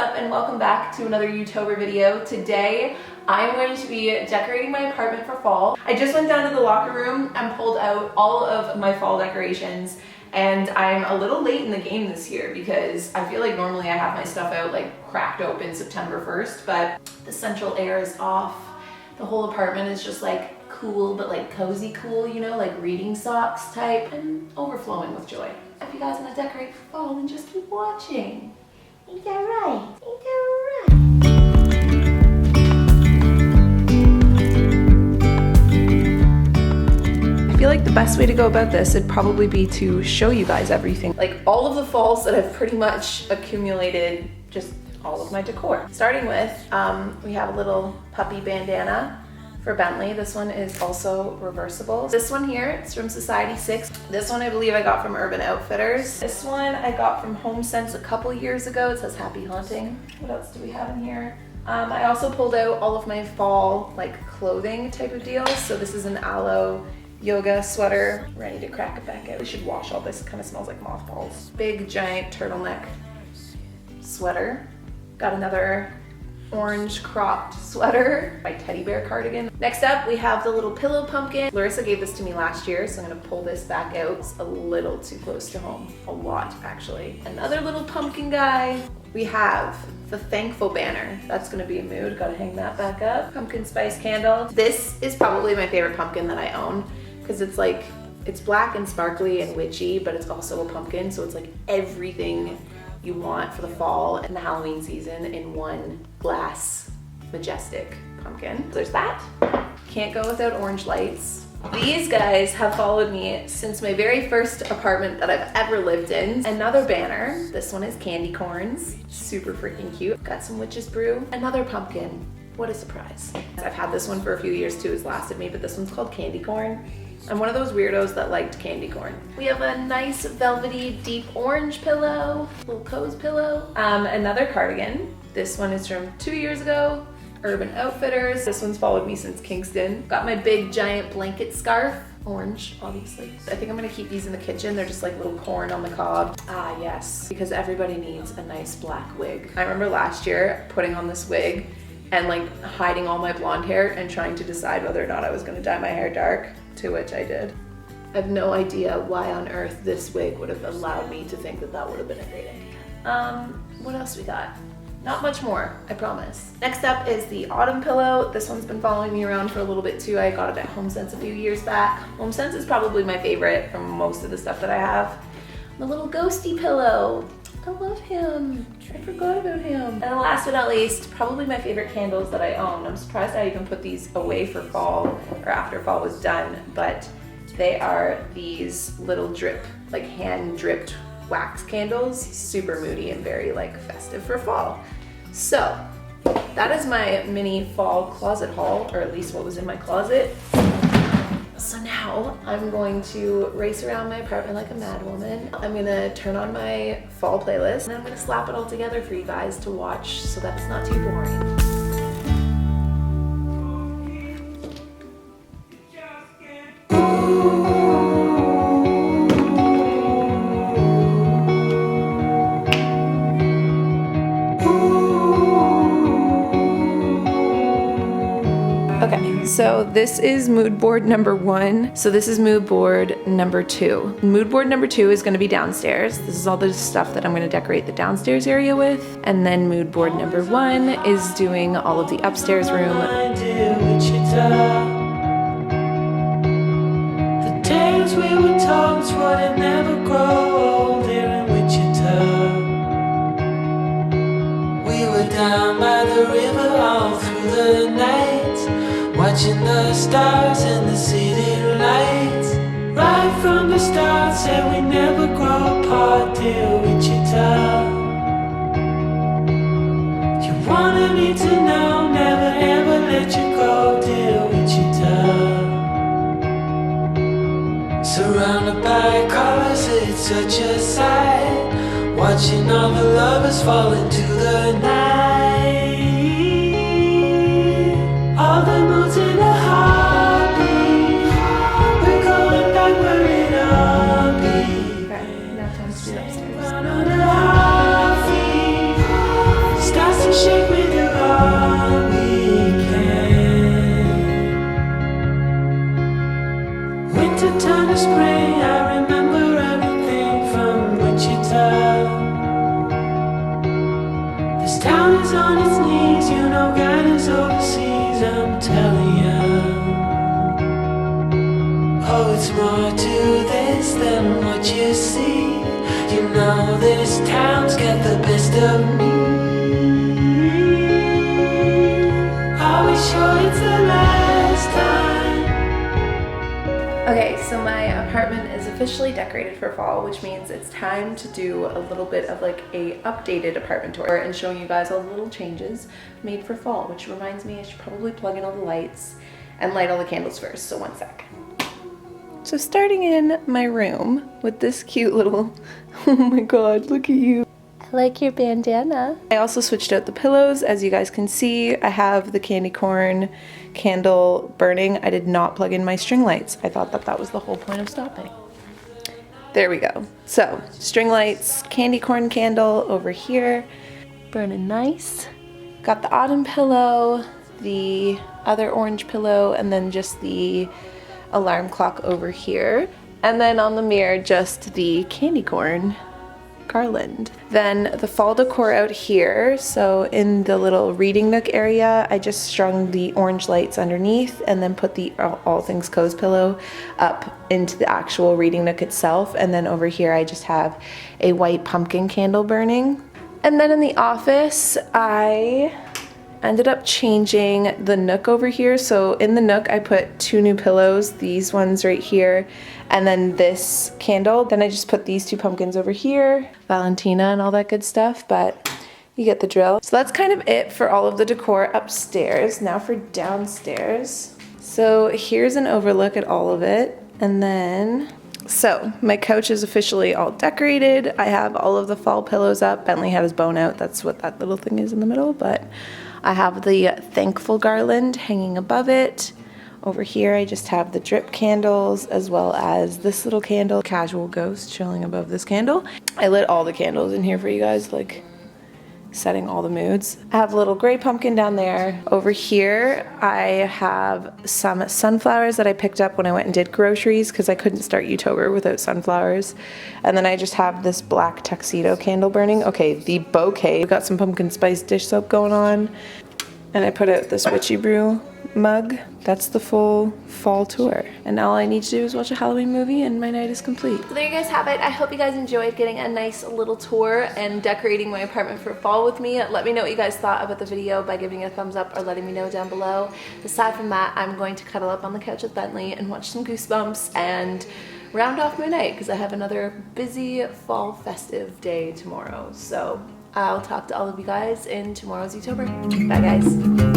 up and welcome back to another YouTober video. Today I'm going to be decorating my apartment for fall. I just went down to the locker room and pulled out all of my fall decorations, and I'm a little late in the game this year because I feel like normally I have my stuff out like cracked open September 1st, but the central air is off. The whole apartment is just like cool, but like cozy cool, you know, like reading socks type, and overflowing with joy. If you guys want to decorate for fall, then just keep watching. Ain't that right? Ain't that right? I feel like the best way to go about this would probably be to show you guys everything. Like all of the falls that I've pretty much accumulated, just all of my decor. Starting with, we have a little puppy bandana for Bentley. This one is also reversible. This one here, it's from Society 6. This one I believe I got from Urban Outfitters. This one I got from HomeSense a couple years ago. It says Happy Haunting. What else do we have in here? I also pulled out all of my fall like clothing type of deals. So this is an aloe yoga sweater, ready to crack it back out. We should wash all this, it kind of smells like mothballs. Big giant turtleneck sweater. Got another orange cropped sweater, my teddy bear cardigan. Next up, we have the little pillow pumpkin. Larissa gave this to me last year, so I'm gonna pull this back out. It's a little too close to home. A lot, actually. Another little pumpkin guy. We have the thankful banner. That's gonna be a mood. Gotta hang that back up. Pumpkin spice candle. This is probably my favorite pumpkin that I own because it's like, it's black and sparkly and witchy, but it's also a pumpkin, so it's like everything you want for the fall and the Halloween season in one glass majestic pumpkin. There's that. Can't go without orange lights. These guys have followed me since my very first apartment that I've ever lived in. Another banner. This one is candy corns. Super freaking cute. Got some witch's brew. Another pumpkin. What a surprise. I've had this one for a few years too. It's lasted me, but this one's called candy corn. I'm one of those weirdos that liked candy corn. We have a nice velvety deep orange pillow, little cozy pillow. Another cardigan. This one is from 2 years ago, Urban Outfitters. This one's followed me since Kingston. Got my big giant blanket scarf, orange, obviously. I think I'm gonna keep these in the kitchen. They're just like little corn on the cob. Ah, yes, because everybody needs a nice black wig. I remember last year putting on this wig and like hiding all my blonde hair and trying to decide whether or not I was gonna dye my hair dark. To which I did. I have no idea why on earth this wig would have allowed me to think that that would have been a great idea. What else we got? Not much more, I promise. Next up is the autumn pillow. This one's been following me around for a little bit too. I got it at HomeSense a few years back. HomeSense is probably my favorite from most of the stuff that I have. The little ghosty pillow. I love him. I forgot about him. And last but not least, probably my favorite candles that I own. I'm surprised I even put these away for fall or after fall was done, but they are these little drip, like hand dripped wax candles. Super moody and very like festive for fall. So that is my mini fall closet haul, or at least what was in my closet. So now I'm going to race around my apartment like a madwoman. I'm gonna turn on my fall playlist and I'm gonna slap it all together for you guys to watch so that it's not too boring. Okay, so this is mood board number 1. So this is mood board number 2. Mood board number 2 is gonna be downstairs. This is all the stuff that I'm gonna decorate the downstairs area with. And then mood board number 1 is doing all of the upstairs room. The days we were told would never grow old here in Wichita. We were down by the river all through the night, watching the stars and the city lights. Right from the start, said we never grow apart, dear Wichita. You wanted me to know, never ever let you go, dear Wichita. Surrounded by colors, it's such a sight, watching all the lovers fall into the night. All the moods in a heartbeat. We're going back where it all be. Okay, now time to do upstairs. Run on a heartbeat. town is on its knees, you know God is overseas, I'm telling you. Oh, it's more to this than what you see. You know this town's got the best of me. Are we sure it's the last time? Okay, so my apartment is officially decorated for fall, which means it's time to do a little bit of like a updated apartment tour and showing you guys all the little changes made for fall, which reminds me I should probably plug in all the lights and light all the candles first, so one sec. So starting in my room with this cute little, oh my god, look at you. I like your bandana. I also switched out the pillows. As you guys can see, I have the candy corn candle burning. I did not plug in my string lights. I thought that that was the whole point of stopping. There we go. So, string lights, candy corn candle over here, burning nice. Got the autumn pillow, the other orange pillow, and then just the alarm clock over here. And then on the mirror, just the candy corn garland. Then the fall decor out here, so in the little reading nook area, I just strung the orange lights underneath and then put the All Things Co's pillow up into the actual reading nook itself. And then over here I just have a white pumpkin candle burning. And then in the office, I ended up changing the nook over here. So in the nook, I put 2 new pillows, these ones right here, and then this candle. Then I just put these 2 pumpkins over here, Valentina and all that good stuff, but you get the drill. So that's kind of it for all of the decor upstairs. Now for downstairs. So here's an overlook at all of it. And then, so my couch is officially all decorated. I have all of the fall pillows up. Bentley had his bone out. That's what that little thing is in the middle, but I have the thankful garland hanging above it. Over here I just have the drip candles as well as this little candle, casual ghost chilling above this candle. I lit all the candles in here for you guys, like setting all the moods. I have a little gray pumpkin down there. Over here I have some sunflowers that I picked up when I went and did groceries because I couldn't start YouTober without sunflowers. And then I just have this black tuxedo candle burning. Okay, the bouquet. We've got some pumpkin spice dish soap going on. And I put out this witchy brew mug. That's the full fall tour. And all I need to do is watch a Halloween movie and my night is complete. So there you guys have it. I hope you guys enjoyed getting a nice little tour and decorating my apartment for fall with me. Let me know what you guys thought about the video by giving it a thumbs up or letting me know down below. Aside from that, I'm going to cuddle up on the couch with Bentley and watch some Goosebumps and round off my night because I have another busy fall festive day tomorrow. So I'll talk to all of you guys in tomorrow's YouTober. Bye guys.